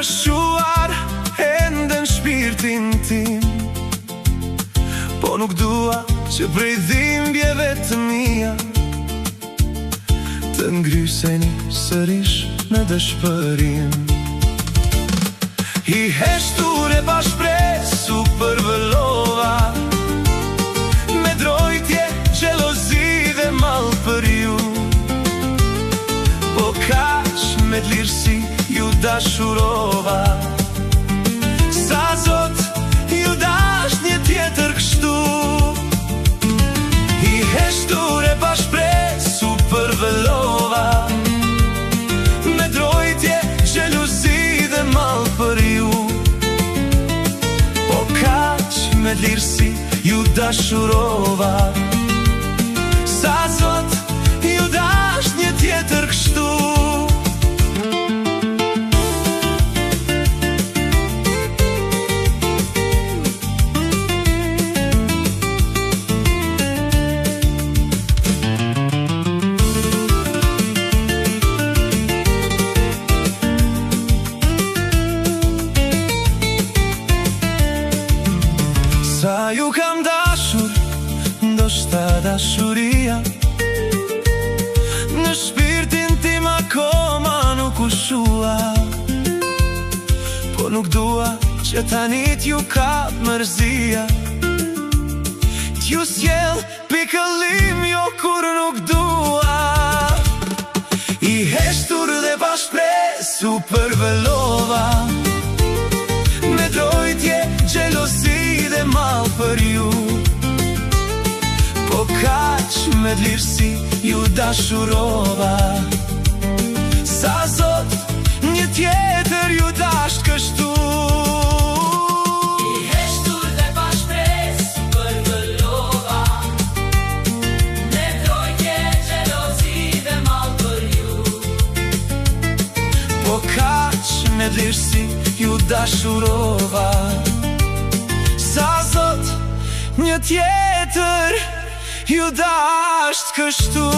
shkuar ende në shpirtin tim, po nuk dua që prej dhimbjeve të mia të ngryseni sërish në dëshpërim. I heshtur e pa shpresu përvëllova, me drojtje, xhelozi dhe mall për ju, po kaq me t'lirësi ju dashurova. Sa zot ju dash një tjetër kështu, i heshtur e pa shpresu përvëllova, me drojtje, xhelozi dhe mall për ju, po kaq me t'lirësi ju dashurova. Sa zot ju dash një tjetër kështu. Sa ju kam dashur, ndoshta dashuria në shpirtin tim akoma nuk u shua, po nuk dua që tani t'ju kap mërzia, t'ju sjell pikëllim jo kur nuk dua. I heshtur dhe pa shpresu përvëllova, me drojtje, xhelozi dhe mall për ju, po kaq me t'lirësi ju dashurova. Sa zot një tjetër ju dash kështu. I heshtur dhe pa shpresë përvëllova, me drojtje, xhelozi dhe mall për ju, po kaq me t'lirësi ju dashurova. Sa zot një tjetër ju dash kështu.